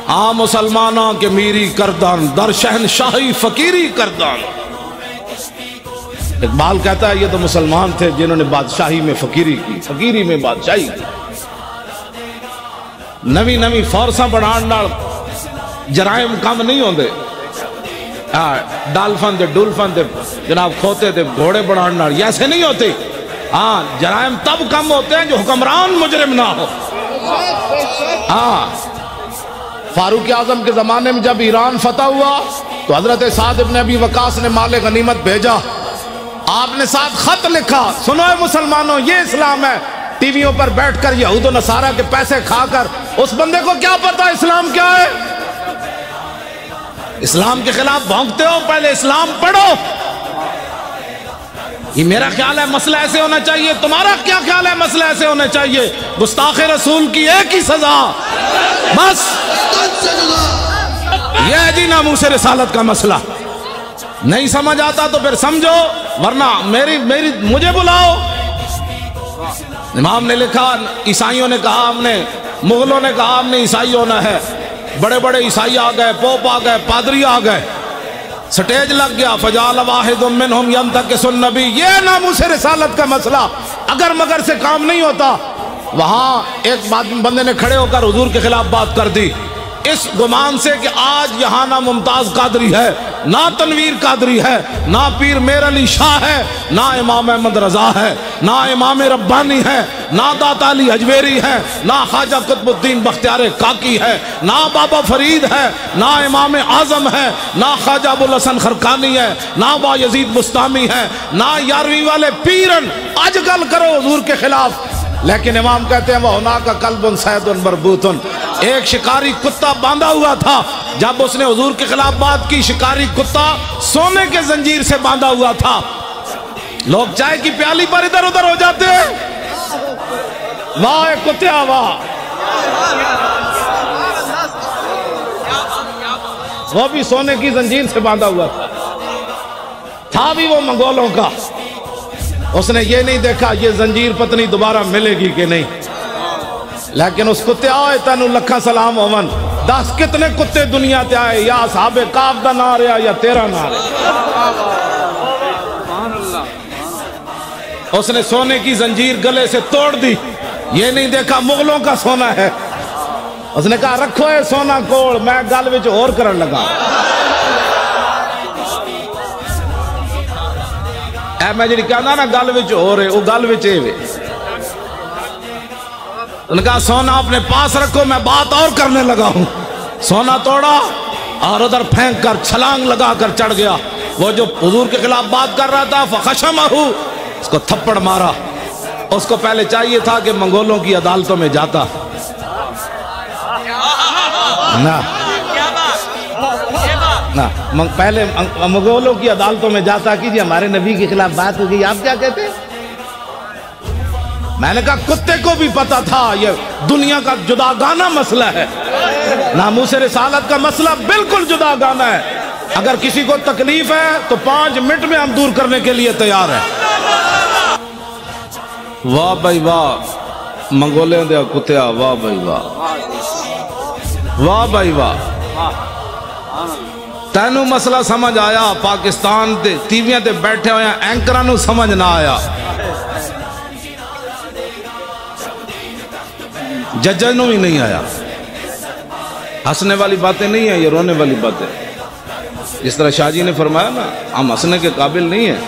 مسلمانوں کے میری کردان در شہنشاہی فقیری کردان۔ اقبال کہتا ہے یہ تو مسلمان تھے جنہوں نے بادشاہی میں فقیری کی، فقیری میں بادشاہی کی۔ نوی نوی فورساں بڑھان نال جرائم کم نہیں ہوندے، ڈالفن دے ڈولفن دے جناب کھوتے دے گھوڑے بڑھان نال یہ ایسے نہیں ہوتے۔ جرائم تب کم ہوتے ہیں جو حکمران مجرم نہ ہو۔ فاروق اعظم کے زمانے میں جب ایران فتح ہوا تو حضرت سعد بن ابی وقاص نے مال غنیمت بھیجا، آپ نے ساتھ خط لکھا، سنو اے مسلمانوں یہ اسلام ہے۔ ٹی ویوں پر بیٹھ کر یہود و نصارہ کے پیسے کھا کر اس بندے کو کیا پتا اسلام کیا ہے؟ اسلام کے خلاف بھونکتے ہو، پہلے اسلام پڑھو۔ یہ میرا خیال ہے مسئلہ ایسے ہونا چاہیے، تمہارا کیا خیال ہے مسئلہ ایسے ہونا چاہیے؟ گستاخ رسول کی ایک ہی سزا، بس یہ ہے جی ناموس رسالت کا مسئلہ۔ نہیں سمجھ آتا تو پھر سمجھو، ورنہ مجھے بلاؤ۔ امام نے لکھا، عیسائیوں نے کہا ہم نے، مغلوں نے کہا ہم نے عیسائی ہونا ہے، بڑے بڑے عیسائی آ گئے، پوپ آ گئے، پادری آ گئے، سٹیج لگ گیا، فجعل واحد منہم ینتکس النبی۔ یہ ناموس رسالت کا مسئلہ اگر مگر سے کام نہیں ہوتا۔ وہاں ایک بندے نے کھڑے ہو کر حضور کے خلاف بات کر دی، اس گمان سے کہ آج یہاں نہ ممتاز قادری ہے، نہ تنویر قادری ہے، نہ پیر میر علی شاہ ہے، نہ امام احمد رضا ہے، نہ امام ربانی ہے، نہ داتا علی حجویری ہے، نہ خواجہ قطب الدین بختیار کاکی ہے، نہ بابا فرید ہے، نہ امام اعظم ہے، نہ خواجہ ابوالحسن خرقانی ہے، نہ با یزید بستامی ہے، نہ یارویں والے پیرن آج کل کرو حضور کے خلاف۔ لیکن امام کہتے ہیں وَهُنَاكَ قَلْبٌ صَيْدٌ مَرْبُوطٌ، ایک شکاری کتا باندھا ہوا تھا، جب اس نے حضور کے خلاف بات کی، شکاری کتا سونے کے زنجیر سے باندھا ہوا تھا۔ لوگ چائے کی پیالی پر ادھر ادھر ہو جاتے ہیں، واہ کتیا واہ، وہ بھی سونے کی زنجیر سے باندھا ہوا تھا بھی وہ منگولوں کا۔ اس نے یہ نہیں دیکھا یہ زنجیر پتنی دوبارہ ملے گی کہ نہیں، لیکن اس کتے آئے تینو لکھا سلام ہومن، 10 کتنے کتے دنیا تے آئے، یا اصحاب کاف دا نہ رہا یا تیرا نہ رہا۔ اس نے سونے کی زنجیر گلے سے توڑ دی، یہ نہیں دیکھا مغلوں کا سونا ہے۔ اس نے کہا رکھو اے سونا کوڑ، میں گل وچ اور کرن لگا۔ اے میں جڑی کہنا نا گل وچ ہو رہے، وہ گل وچ اے وے۔ انہوں نے کہا سونا اپنے پاس رکھو، میں بات اور کرنے لگا ہوں۔ سونا توڑا اور ادھر پھینک کر چھلانگ لگا کر چڑھ گیا۔ وہ جو حضور کے خلاف بات کر رہا تھا فخشمہ، اس کو تھپڑ مارا۔ اس کو پہلے چاہیے تھا کہ منگولوں کی عدالتوں میں جاتا، نہ پہلے منگولوں کی عدالتوں میں جاتا کہ جی ہمارے نبی کے خلاف بات ہو گئی، آپ کیا کہتے ہیں؟ میں نے کہا کتے کو بھی پتا تھا یہ دنیا کا جداگانہ مسئلہ ہے، ناموس رسالت کا مسئلہ بالکل جداگانہ ہے۔ اگر کسی کو تکلیف ہے تو 5 منٹ میں ہم دور کرنے کے لیے تیار ہیں۔ واہ بھائی واہ منگولے دیا کتیا، واہ بھائی واہ، واہ بھائی واہ۔ تینوں مسئلہ سمجھ آیا؟ پاکستان دے ٹیویاں تے بیٹھے ہوئے ہیں اینکراں نو سمجھ نہ آیا، ججاں نو بھی نہیں آیا۔ ہنسنے والی باتیں نہیں ہیں، یہ رونے والی باتیں۔ جس طرح شاہ جی نے فرمایا نا، ہم ہنسنے کے قابل نہیں ہیں،